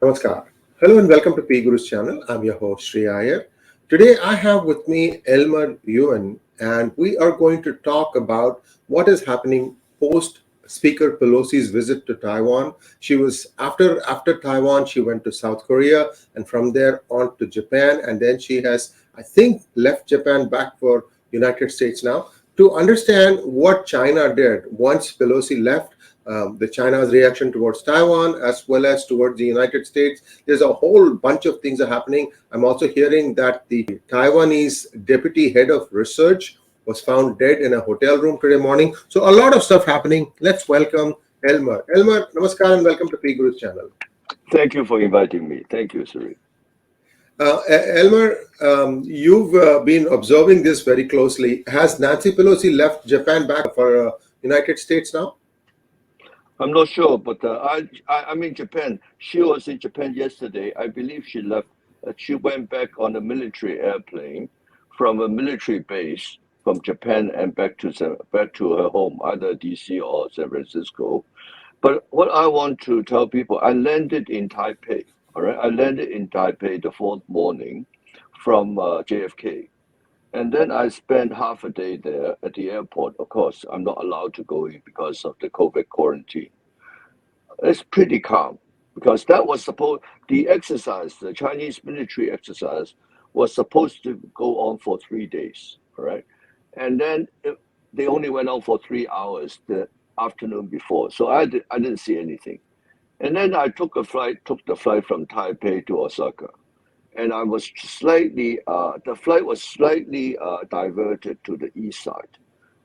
Namaskar. Hello and welcome to PGurus channel. I'm your host Sri Iyer. Today I have with me Elmer Yuen and we are going to talk about what is happening post Speaker Pelosi's visit to Taiwan. She was after Taiwan, she went to South Korea and from there on to Japan, and then she has, I think, left Japan back for United States now. To understand what China did once Pelosi left, the China's reaction towards Taiwan as well as towards the United States. There's a whole bunch of things are happening. I'm also hearing that the Taiwanese deputy head of research was found dead in a hotel room today morning. So a lot of stuff happening. Let's welcome Elmer. Elmer, namaskar and welcome to PGurus channel. Thank you for inviting me. Thank you, Suri. Elmer, you've been observing this very closely. Has Nancy Pelosi left Japan back for United States now? I'm not sure, but I'm in Japan. She was in Japan yesterday. I believe she left. She went back on a military airplane from a military base from Japan and back to her home, either DC or San Francisco. But what I want to tell people, I landed in Taipei. All right, I landed in Taipei the fourth morning from JFK. And then I spent half a day there at the airport. Of course, I'm not allowed to go in because of the COVID quarantine. It's pretty calm because that was the exercise, the Chinese military exercise, was supposed to go on for 3 days, all right? And then they only went on for 3 hours the afternoon before. So I didn't see anything. And then I took the flight from Taipei to Osaka. And I was the flight was slightly diverted to the east side.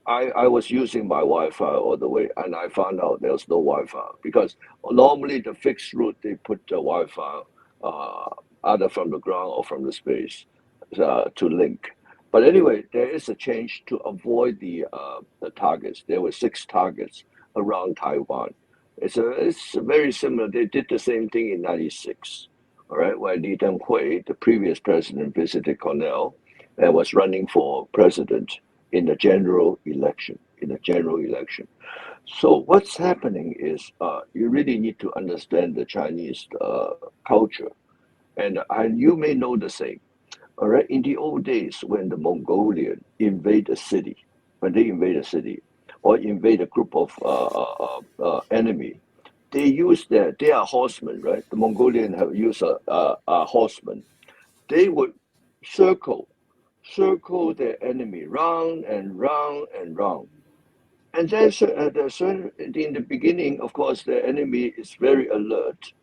I was using my Wi-Fi all the way, and I found out there was no Wi-Fi because normally the fixed route they put the Wi-Fi either from the ground or from the space to link. But anyway, there is a change to avoid the targets. There were 6 targets around Taiwan. It's very similar. They did the same thing in '96. All right, where 𝙒𝙧𝙤𝙪𝙦, the previous president, visited Cornell and was running for president in the general election. So what's happening is you really need to understand the Chinese culture, and you may know the same. All right, in the old days when the Mongolian invade a city, or invade a group of enemy, they are horsemen, right? The Mongolian have used a horseman. They would circle their enemy round and round and round. And then in the beginning, of course, the enemy is very alert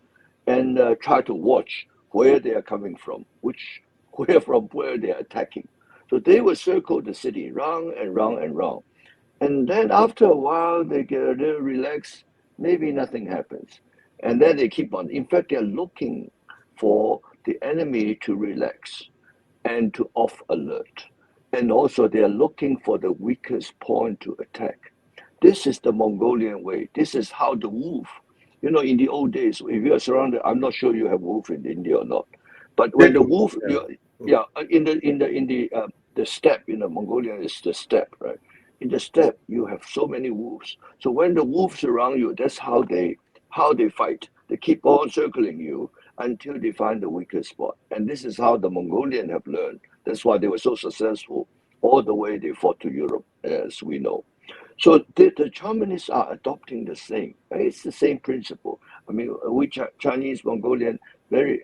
and try to watch where they are coming from, where they are attacking. So they will circle the city round and round and round. And then after a while, they get a little relaxed. Maybe nothing happens. And then they keep on. In fact, they're looking for the enemy to relax and to off alert. And also they are looking for the weakest point to attack. This is the Mongolian way. This is how the wolf, in the old days, if you are surrounded, I'm not sure you have wolf in India or not. But when the wolf, in the steppe, Mongolian is the steppe, right? In the steppe, you have so many wolves. So when the wolves surround you, that's how they fight. They keep on circling you until they find the weakest spot. And this is how the Mongolian have learned. That's why they were so successful all the way they fought to Europe, as we know. So the Chinese are adopting the same. It's the same principle. I mean, we Chinese, Mongolian, they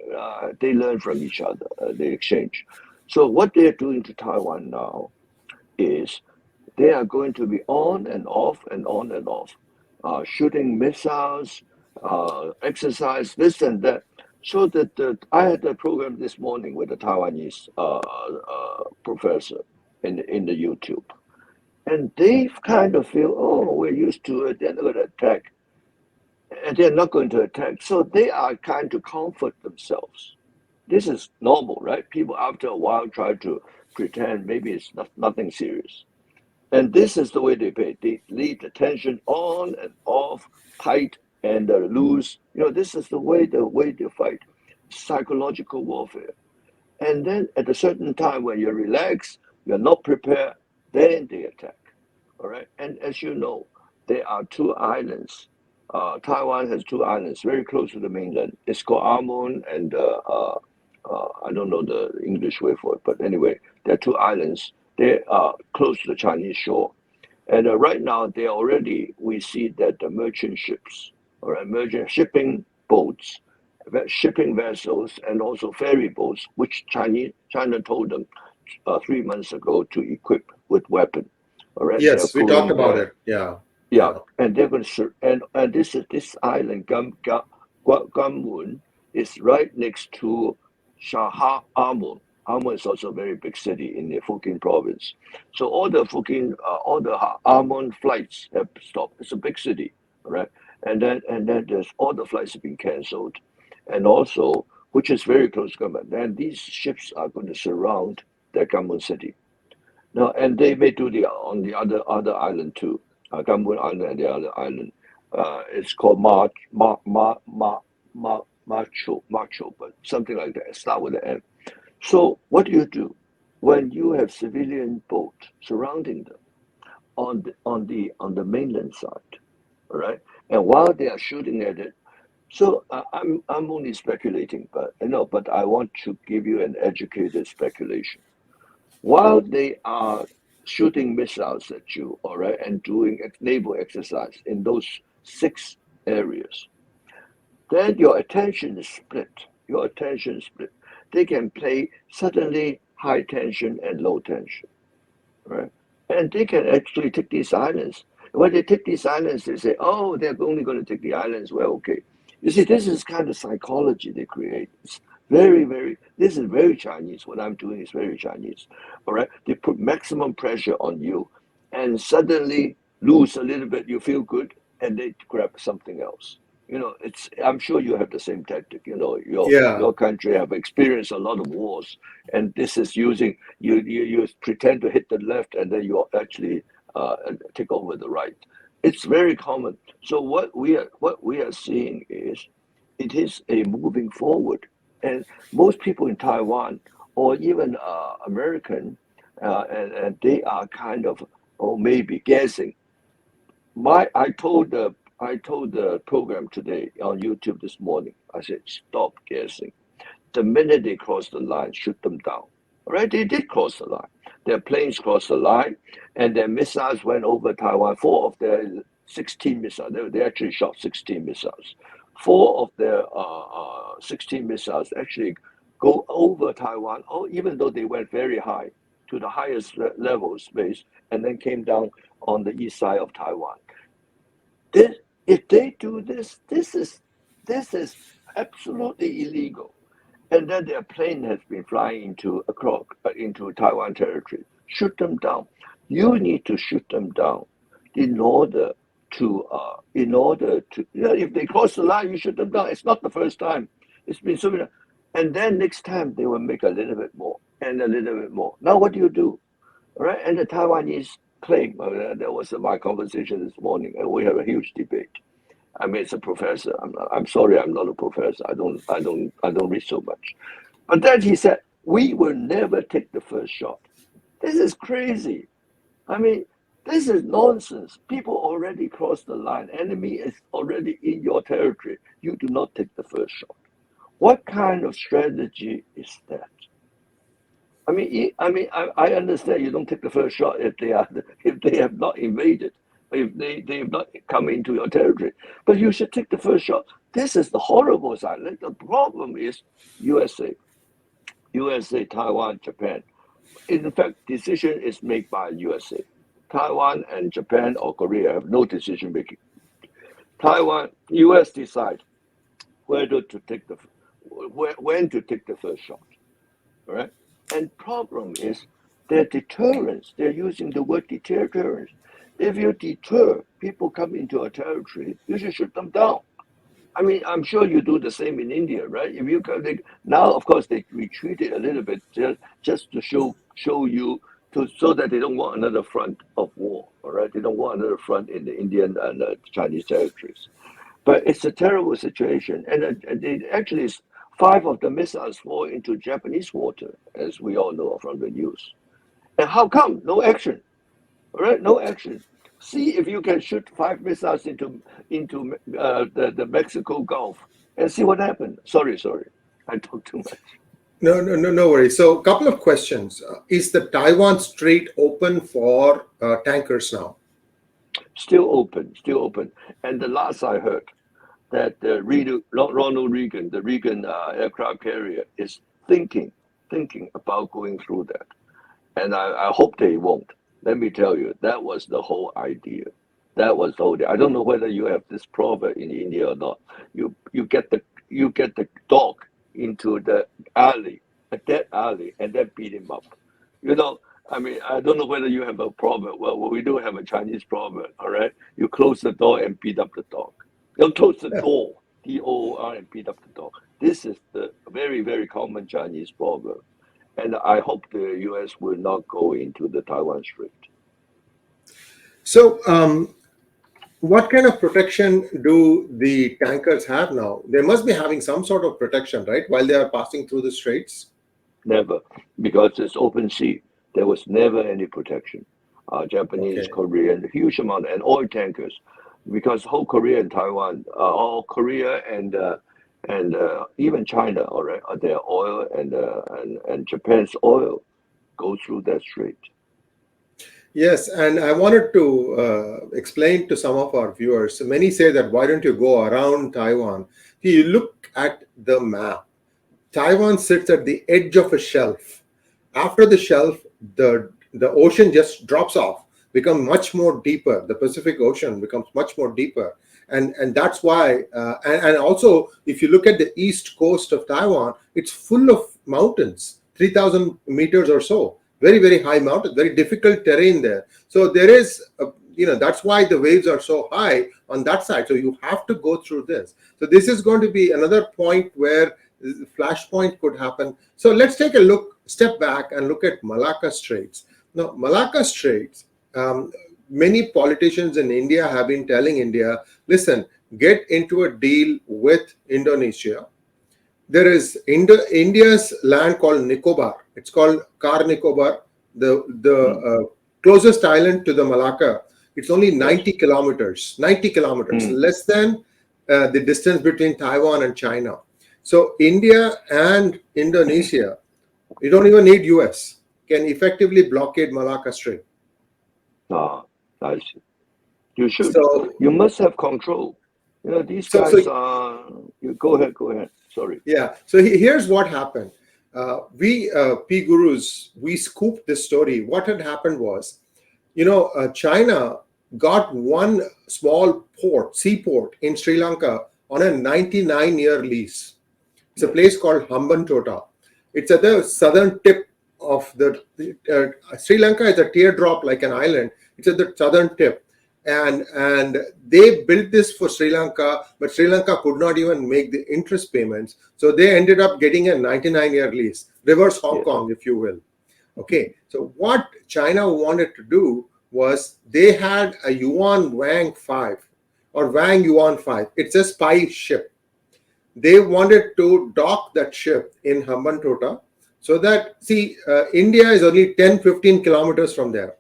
learn from each other. They exchange. So what they are doing to Taiwan now is they are going to be on and off and on and off, shooting missiles, exercise, this and that. So that I had a program this morning with a Taiwanese professor in the YouTube. And they kind of feel, oh, we're used to it, they're not going to attack. And they're not going to attack. So they are kind of comfort themselves. This is normal, right? People after a while try to pretend maybe it's nothing serious. And this is the way they pay. They leave the tension on and off, tight and loose. This is the way they fight. Psychological warfare. And then at a certain time when you're relaxed, you're not prepared, then they attack. All right. And as you know, there are 2 islands Taiwan has two islands very close to the mainland. It's called Amon and I don't know the English word for it, but anyway, there are two islands. They are close to the Chinese shore. And right now, we see that the merchant ships, all right, merchant shipping boats, shipping vessels, and also ferry boats, which China told them 3 months ago to equip with weapon. All right, they are Yes, we talked going about there. it. Yeah, Yeah, yeah. and they're going to and this island Gunmun is right next to Shah Amon. Amon is also a very big city in the Fujian province. So all the Amon flights have stopped. It's a big city, all right? And then there's all the flights have been cancelled, and also which is very close to Gunmun. And these ships are going to surround the Gunmun city. No, and they may do the on the other island too. Gambun Island and the other island. It's called Macho, but something like that. Start with an M. So what do when you have civilian boat surrounding them on the mainland side, all right? And while they are shooting at it, so I'm only speculating, but I want to give you an educated speculation while they are shooting missiles at you, all right, and doing naval exercise in those six areas, then your attention is split. Your attention is split. They can play suddenly high tension and low tension, right? And they can actually take these islands. When they take these islands, they say, oh, they're only going to take the islands. Well, okay. You see, this is kind of psychology they create. It's this is very Chinese. What I'm doing is very Chinese. All right. They put maximum pressure on you and suddenly lose a little bit. You feel good and they grab something else. I'm sure you have the same tactic. Yeah, Your country have experienced a lot of wars, and this is using you pretend to hit the left, and then you actually take over the right. It's very common. So what we are seeing is it is a moving forward, and most people in Taiwan or even American, and they are kind of or maybe guessing I told the program today on YouTube this morning. I said, stop guessing. The minute they cross the line, shoot them down. All right, they did cross the line. Their planes crossed the line, and their missiles went over Taiwan. Four of their 16 missiles, they actually shot 16 missiles. Four of their 16 missiles actually go over Taiwan, even though they went very high to the highest level of space, and then came down on the east side of Taiwan. This, if they do this, this is absolutely illegal. And then their plane has been flying into Taiwan territory. Shoot them down. You need to shoot them down in order to if they cross the line, you shoot them down. It's not the first time. It's been so many. And then next time they will make a little bit more and a little bit more. Now what do you do? Right? And the Taiwanese claim, there was my conversation this morning, and we have a huge debate. I mean, it's a professor. I'm sorry, I'm not a professor. I don't read so much. But then he said, we will never take the first shot. This is crazy. I mean, this is nonsense. People already crossed the line. Enemy is already in your territory. You do not take the first shot. What kind of strategy is that? I understand you don't take the first shot if they have not invaded, if they have not come into your territory, but you should take the first shot. This is the horrible side. Like, the problem is USA, Taiwan, Japan. In fact, decision is made by USA. Taiwan and Japan or Korea have no decision making. Taiwan, US decide whether to take the when to take the first shot. Right? And problem is their deterrence. They're using the word deterrence. If you deter people come into a territory, you should shoot them down. I mean, I'm sure you do the same in India, right? If you come, now, of course, they retreated a little bit just to show you so that they don't want another front of war. All right, they don't want another front in the Indian and Chinese territories. But it's a terrible situation, and actually, five of the missiles fall into Japanese water, as we all know from the news. And how come no action? All right, no action. See if you can shoot 5 missiles into the Mexico Gulf and see what happened. Sorry, I talk too much. No worries. So, a couple of questions. Is the Taiwan Strait open for tankers now? Still open, still open. And the last I heard that Ronald Reagan, the Reagan aircraft carrier, is thinking about going through that. And I hope they won't. Let me tell you, that was the whole idea. That was the whole idea. I don't know whether you have this proverb in India or not. You get the dog into the alley, a dead alley, and then beat him up. You know, I mean, I don't know whether you have a proverb. Well, we do have a Chinese proverb, all right? You close the door and beat up the dog. You close the door, D-O-O-R, and beat up the dog. This is the very, very common Chinese proverb. And I hope the U.S. will not go into the Taiwan Strait. So, what kind of protection do the tankers have now? They must be having some sort of protection, right, while they are passing through the straits? Never, because it's open sea. There was never any protection. Japanese, Okay. Korean, huge amount, and oil tankers, because whole Korea and Taiwan, all Korea and even China, all right, their oil and Japan's oil go through that strait. Yes, and I wanted to explain to some of our viewers. Many say that why don't you go around Taiwan? You look at the map. Taiwan sits at the edge of a shelf. After the shelf, the ocean just drops off, become much more deeper. The Pacific Ocean becomes much more deeper, and that's why. And also, if you look at the east coast of Taiwan, it's full of mountains, 3,000 meters or so. Very, very high mountains, very difficult terrain there. So there is, that's why the waves are so high on that side. So you have to go through this. So this is going to be another point where flashpoint could happen. So let's take a step back and look at Malacca Straits. Now, Malacca Straits, many politicians in India have been telling India, listen, get into a deal with Indonesia. There is India's land called Nicobar. It's called Car Nicobar, the closest island to the Malacca. It's only 90 kilometers, less than the distance between Taiwan and China. So India and Indonesia, you don't even need US, can effectively blockade Malacca Strait. I see. You should. So you must have control. These guys are. Go ahead. Sorry. Yeah. So here's what happened. We PGurus, we scooped this story. What had happened was, China got one small seaport in Sri Lanka on a 99-year lease. It's a place called Hambantota. It's at the southern tip of the Sri Lanka is a teardrop like an island. It's at the southern tip. And they built this for Sri Lanka, but Sri Lanka could not even make the interest payments. So they ended up getting a 99-year lease, reverse Hong Kong, if you will. Okay, so what China wanted to do was they had a Yuan Wang 5 or Wang Yuan 5. It's a spy ship. They wanted to dock that ship in Hambantota so that, India is only 10-15 kilometers from there.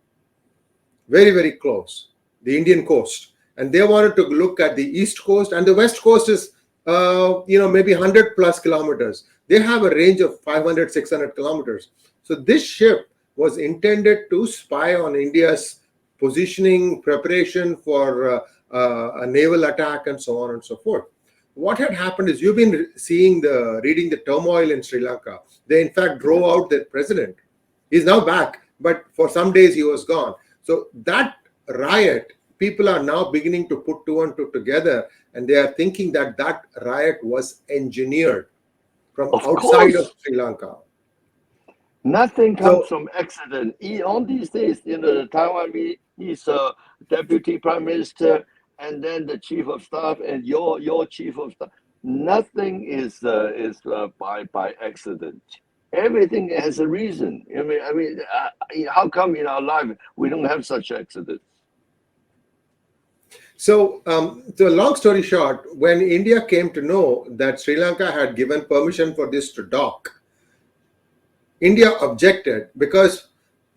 Very, very close. The Indian coast, and they wanted to look at the east coast, and the west coast is maybe 100 plus kilometers. They have a range of 500-600 kilometers. So this ship was intended to spy on India's positioning, preparation for a naval attack, and so on and so forth. What had happened is, you've been reading the turmoil in Sri Lanka. They in fact drove out their president. He's now back, but for some days he was gone. So that riot, people are now beginning to put two and two together, and they are thinking that riot was engineered from outside of Sri Lanka. Nothing comes from accident. All these days, the Taiwan is deputy prime minister, and then the chief of staff, and your chief of staff. Nothing is by accident. Everything has a reason. I mean, how come in our life we don't have such accidents? So, long story short, when India came to know that Sri Lanka had given permission for this to dock, India objected because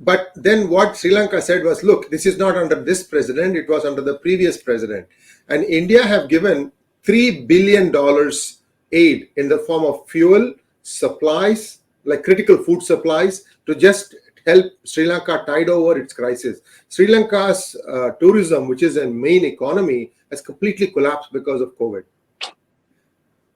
But then what Sri Lanka said was, look, this is not under this president, it was under the previous president. And India have given $3 billion aid in the form of fuel, supplies, like critical food supplies, to just help Sri Lanka tide over its crisis. Sri Lanka's tourism, which is a main economy, has completely collapsed because of COVID.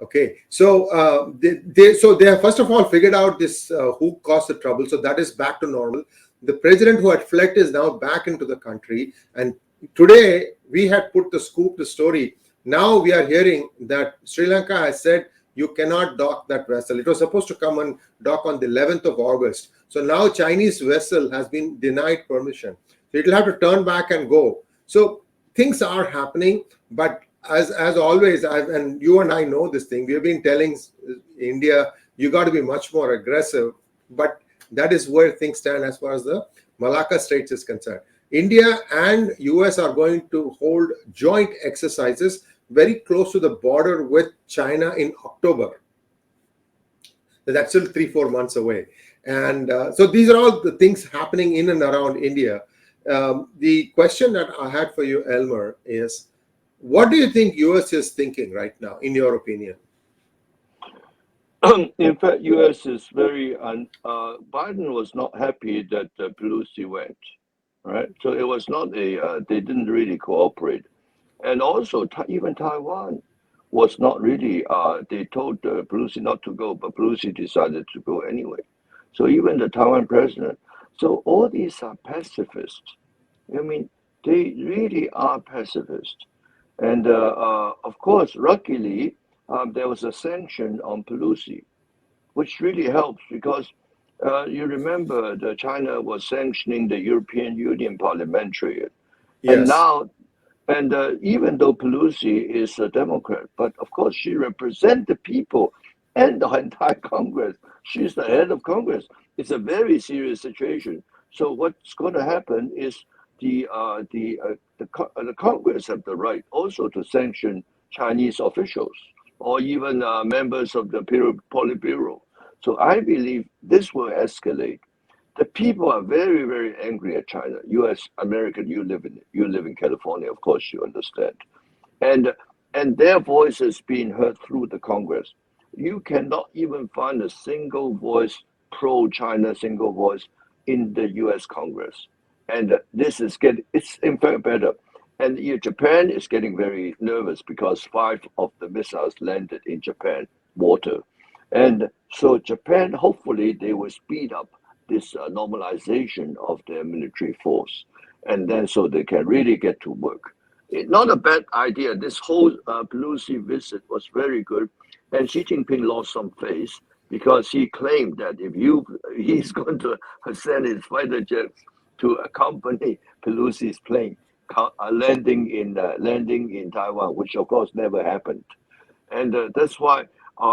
Okay, so they have first of all figured out this who caused the trouble, so that is back to normal. The president who had fled is now back into the country, and today we had put the story. Now we are hearing that Sri Lanka has said you cannot dock that vessel. It was supposed to come and dock on the 11th of August. So now Chinese vessel has been denied permission. So it will have to turn back and go. So things are happening, but as always, and you and I know this thing, we have been telling India, you got to be much more aggressive, but that is where things stand as far as the Malacca Straits is concerned. India and US are going to hold joint exercises very close to the border with China in October. That's still 3-4 months away. And so these are all the things happening in and around India. The question that I had for you, Elmer, is what do you think US is thinking right now, in your opinion? In fact, US is very, Biden was not happy that Pelosi went, right? So it was not they didn't really cooperate. And also, even Taiwan was not really, they told Pelosi not to go, but Pelosi decided to go anyway. So even the Taiwan president, so all these are pacifists. I mean, they really are pacifists. And of course, luckily, there was a sanction on Pelosi, which really helps because you remember that China was sanctioning the European Union parliamentarian. And Yes. now, and even though Pelosi is a Democrat, but of course she represents the people and the entire Congress. She's the head of Congress. It's a very serious situation. So what's going to happen is the Congress have the right also to sanction Chinese officials or even members of the Politburo. So I believe this will escalate. The people are very, very angry at China. U.S. American, you live in California, of course you understand, and their voice is being heard through the Congress. You cannot even find a single voice pro-China, single voice in the U.S. Congress, and this is it's in fact better. And Japan is getting very nervous because 5 of the missiles landed in Japan water, and so Japan hopefully they will speed up this normalization of their military force, and then so they can really get to work. Not a bad idea. This whole Pelosi visit was very good, and Xi Jinping lost some face because he claimed that he's going to send his fighter jets to accompany Pelosi's plane landing in Taiwan, which of course never happened, and that's why,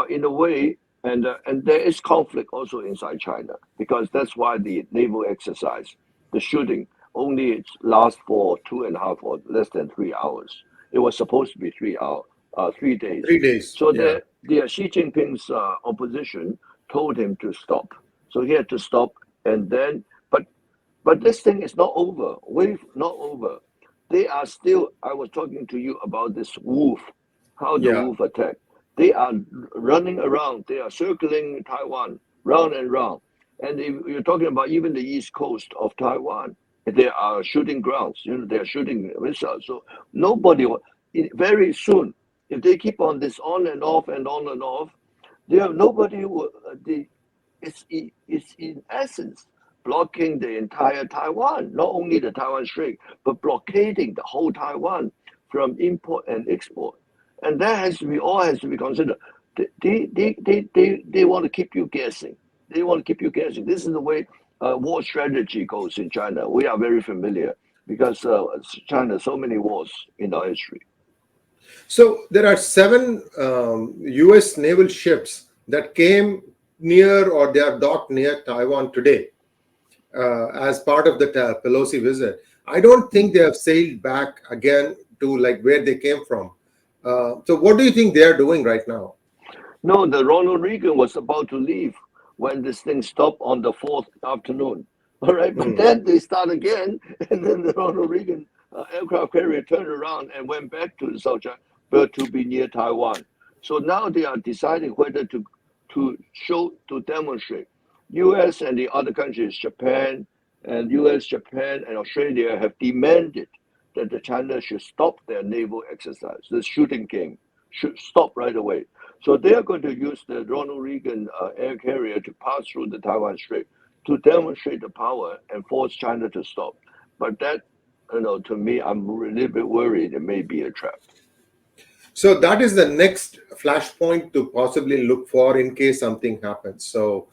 in a way. And there is conflict also inside China because that's why the naval exercise, the shooting, only lasts for 2.5 or less than 3 hours. It was supposed to be 3 days. 3 days. So Yeah. the Xi Jinping's opposition told him to stop. So he had to stop, and then but this thing is not over. Not over. They are still. I was talking to you about this wolf, how the Yeah. wolf attacked. They are running around. They are circling Taiwan round and round. And if you're talking about even the east coast of Taiwan, they are shooting grounds. They are shooting missiles. So nobody very soon, if they keep on this on and off and on and off, nobody will. It's in essence blocking the entire Taiwan, not only the Taiwan Strait, but blockading the whole Taiwan from import and export. And that has to be considered. They want to keep you guessing. They want to keep you guessing. This is the way war strategy goes in China. We are very familiar because China so many wars in our history. So there are 7 US naval ships that came near or they are docked near Taiwan today as part of the Pelosi visit. I don't think they have sailed back again to like where they came from. So what do you think they are doing right now? No, the Ronald Reagan was about to leave when this thing stopped on the 4th afternoon. All right, but then they start again, and then the Ronald Reagan aircraft carrier turned around and went back to the South China, but to be near Taiwan. So now they are deciding whether to demonstrate. U.S. and the other countries, Japan and U.S., Japan and Australia have demanded that the China should stop their naval exercise. The shooting game should stop right away. So they are going to use the Ronald Reagan air carrier to pass through the Taiwan Strait to demonstrate the power and force China to stop. But that, to me, I'm a little bit worried it may be a trap. So that is the next flashpoint to possibly look for in case something happens. So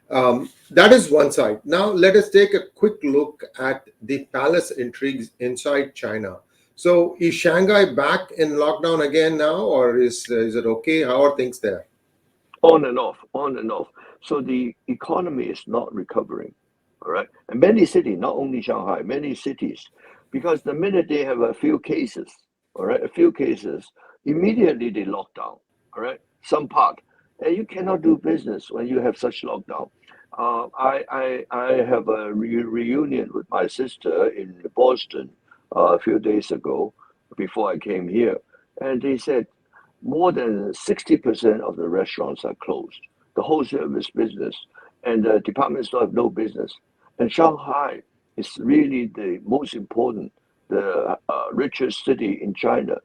that is one side. Now let us take a quick look at the palace intrigues inside China. So is Shanghai back in lockdown again now, or is it okay? How are things there? On and off, on and off. So the economy is not recovering, all right? And many cities, not only Shanghai, many cities, because the minute they have a few cases, all right, immediately they lock down, all right, some part. And you cannot do business when you have such lockdown. I have a reunion with my sister in Boston a few days ago before I came here. And they said more than 60% of the restaurants are closed. The whole service business and the department store have no business. And Shanghai is really the most important, the richest city in China.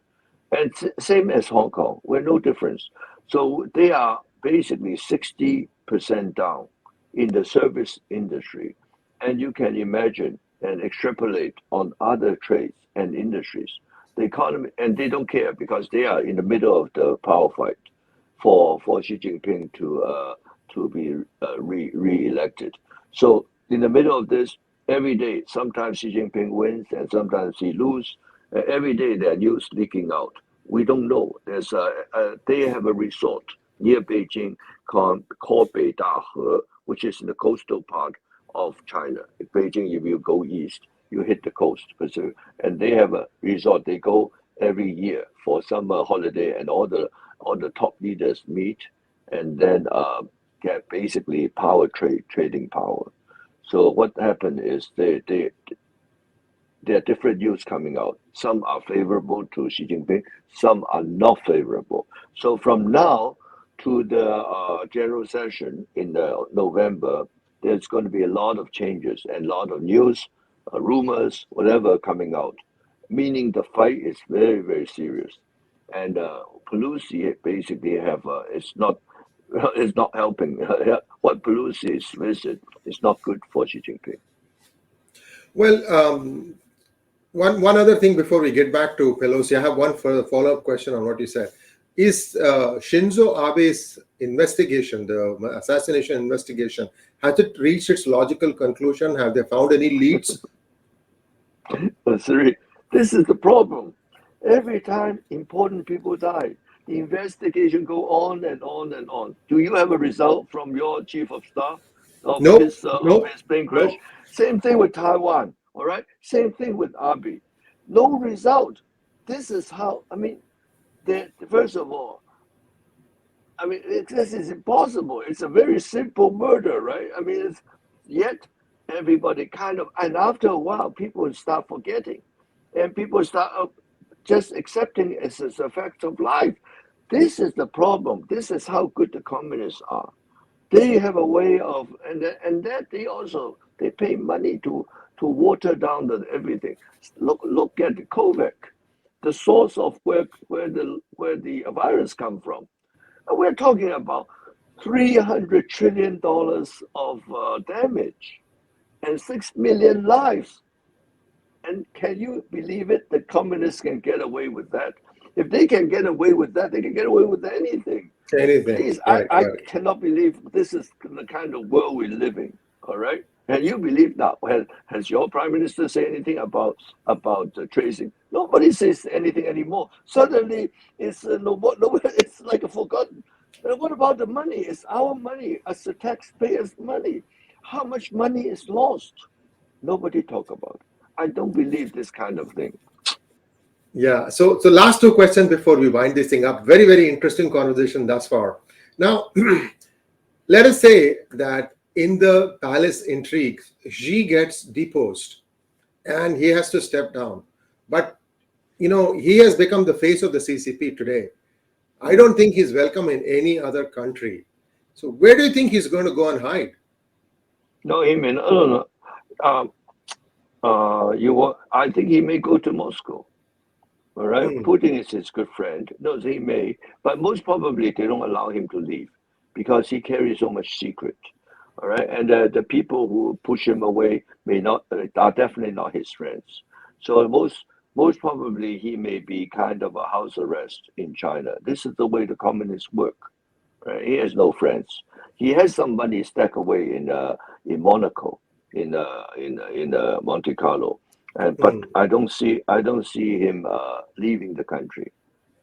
And same as Hong Kong, we're no difference. So they are basically 60% down in the service industry. And you can imagine and extrapolate on other trades and industries. The economy, and they don't care because they are in the middle of the power fight for Xi Jinping to be re-elected. So in the middle of this, every day, sometimes Xi Jinping wins and sometimes he loses. Every day there are news leaking out. We don't know. They have a resort near Beijing called 𝙒𝙖𝙤𝙦𝙤𝙦, which is in the coastal part of China. In Beijing, if you go east, you hit the coast, and they have a resort. They go every year for summer holiday, and all the top leaders meet, and then get basically trading power. So what happened is there are different news coming out. Some are favorable to Xi Jinping, some are not favorable. So from now to the general session in November, there's going to be a lot of changes and a lot of news, rumors, whatever coming out, meaning the fight is very, very serious. And Pelosi basically it's not helping. What Pelosi's visit is not good for Xi Jinping. Well, one other thing before we get back to Pelosi, I have one follow-up question on what you said. Is Shinzo Abe's investigation, the assassination investigation, has it reached its logical conclusion? Have they found any leads? This is the problem. Every time important people die, the investigation go on and on and on. Do you have a result from your chief of staff of his plane crash? Nope. Same thing with Taiwan. All right. Same thing with Abe. No result. This is how. First of all, this is impossible. It's a very simple murder, right? Yet everybody kind of, and after a while, people start forgetting, and people start just accepting it as a fact of life. This is the problem. This is how good the communists are. They have a way of, and that they pay money to water down everything. Look at the COVID, the source of where the virus come from. And we're talking about $300 trillion of damage and 6 million lives. And can you believe it? The communists can get away with that. If they can get away with that, they can get away with anything. Please, I cannot believe this is the kind of world we live in. All right, and you believe that? Has your prime minister said anything about tracing? Nobody says anything anymore. Suddenly, it's it's like a forgotten. And what about the money? It's our money, as the taxpayers' money. How much money is lost? Nobody talk about it. I don't believe this kind of thing. Yeah. So last two questions before we wind this thing up. Very, very interesting conversation thus far. Now, let us say that in the palace intrigue, Xi gets deposed and he has to step down. But, he has become the face of the CCP today. I don't think he's welcome in any other country. So where do you think he's going to go and hide? No, he may not. No, no. I think he may go to Moscow. All right, Hmm. Putin is his good friend. No, he may, but most probably they don't allow him to leave because he carries so much secret. All right, and the people who push him away may not are definitely not his friends. So most probably he may be kind of a house arrest in China. This is the way the communists work. Right? He has no friends. He has some money stacked away in Monaco, in Monte Carlo, but Hmm. I don't see him leaving the country.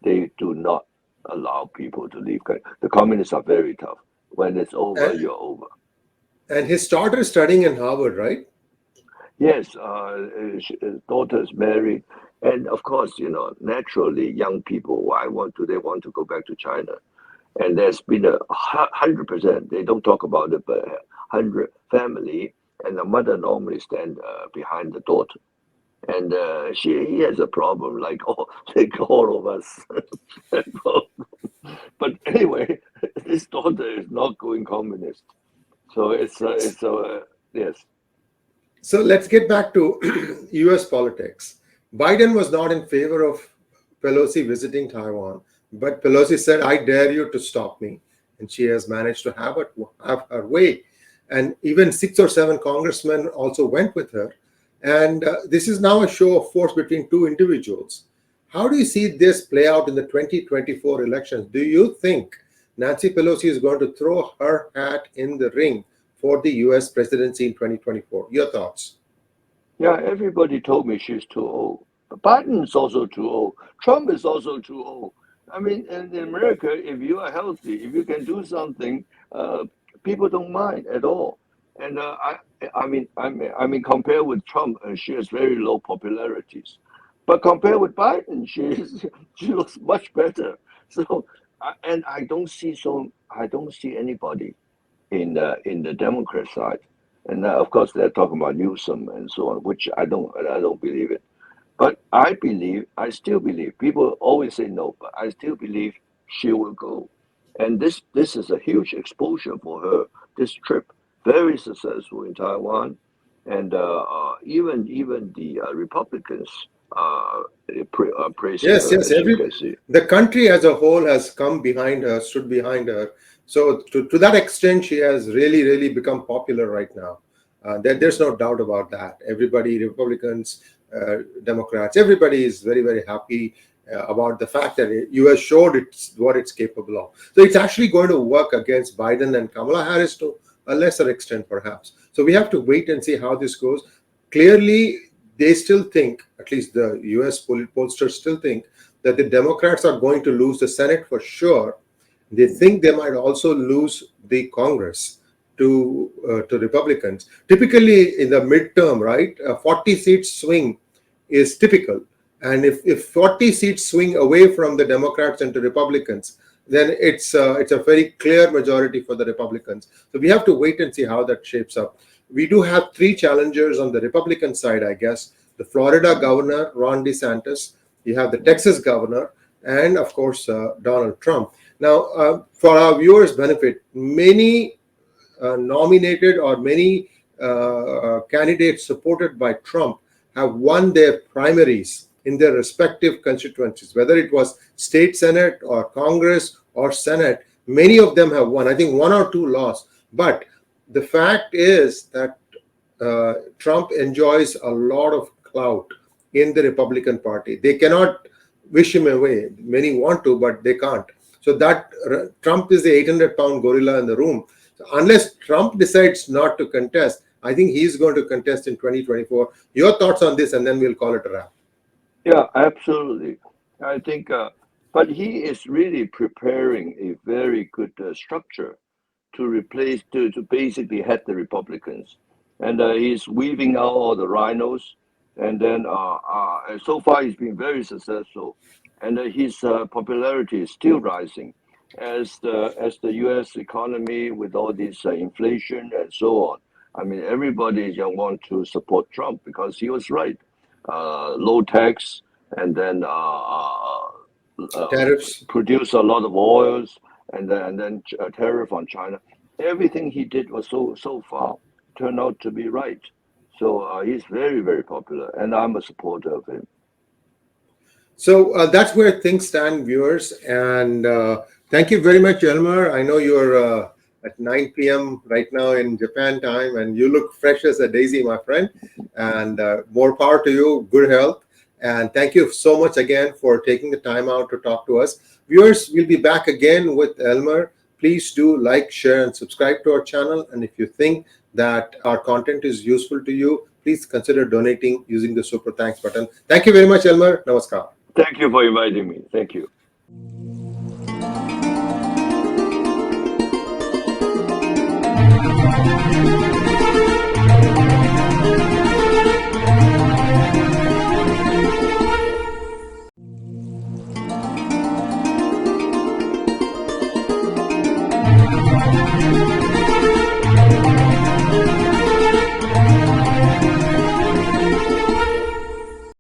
They do not allow people to leave. The communists are very tough. When it's over, And, you're over. and his daughter is studying in Harvard, right? Yes, his daughter's married, and of course, naturally, young people, they want to go back to China? And there's been 100%. They don't talk about it, but 100 family, and the mother normally stand behind the daughter, and he has a problem like all of us. But anyway, this daughter is not going communist, so it's yes. So let's get back to US politics. Biden was not in favor of Pelosi visiting Taiwan, but Pelosi said, I dare you to stop me. And she has managed to have her way. And even 6 or 7 congressmen also went with her. And this is now a show of force between two individuals. How do you see this play out in the 2024 elections? Do you think Nancy Pelosi is going to throw her hat in the ring for the US presidency in 2024? Your thoughts? Yeah, everybody told me she's too old. Biden is also too old. Trump is also too old. I mean, in America, if you are healthy, if you can do something, people don't mind at all. And I mean, compared with Trump, she has very low popularities. But compared with Biden, she looks much better. So, and I don't see anybody in the Democrat side. And of course, they're talking about Newsom and so on, which I don't believe it. But I still believe. People always say no, but I still believe she will go. And this is a huge exposure for her. This trip, very successful in Taiwan, and even the Republicans praising Yes, her, yes. as you can see. The country as a whole has come behind her, stood behind her. So to that extent, she has really, really become popular right now. There's no doubt about that. Everybody, Republicans, Democrats, everybody is very, very happy about the fact that US showed what it's capable of. So it's actually going to work against Biden and Kamala Harris to a lesser extent, perhaps. So we have to wait and see how this goes. Clearly, they still think, at least the US pollsters still think, that the Democrats are going to lose the Senate for sure. They think they might also lose the Congress to Republicans. Typically, in the midterm, right, a 40-seat swing is typical. And if 40 seats swing away from the Democrats and to Republicans, then it's a very clear majority for the Republicans. So we have to wait and see how that shapes up. We do have 3 challengers on the Republican side, I guess. The Florida governor, Ron DeSantis. You have the Texas governor, and of course, Donald Trump. Now, for our viewers' benefit, many nominated or many candidates supported by Trump have won their primaries in their respective constituencies, whether it was state Senate or Congress or Senate. Many of them have won. I think 1 or 2 lost. But the fact is that Trump enjoys a lot of clout in the Republican Party. They cannot wish him away. Many want to, but they can't. So that Trump is the 800-pound gorilla in the room. So unless Trump decides not to contest, I think he's going to contest in 2024. Your thoughts on this, and then we'll call it a wrap. Yeah, absolutely. I think, but he is really preparing a very good structure to basically head the Republicans, and he's weaving out all the rhinos, and then and so far he's been very successful, and his popularity is still rising, as the U.S. economy with all this inflation and so on. I mean, everybody want to support Trump because he was right. Low tax and then uh, Tariffs. produce a lot of oils and then a tariff on China. Everything he did was so far turned out to be right. So he's very, very popular, and I'm a supporter of him. So that's where things stand, viewers. And thank you very much, Elmer. I know you're at 9 p.m. right now in Japan time, and you look fresh as a daisy, my friend. And more power to you. Good health. And thank you so much again for taking the time out to talk to us. Viewers, we'll be back again with Elmer. Please do like, share, and subscribe to our channel. And if you think that our content is useful to you, please consider donating using the super thanks button. Thank you very much, Elmer. Namaskar. Thank you for inviting me. Thank you.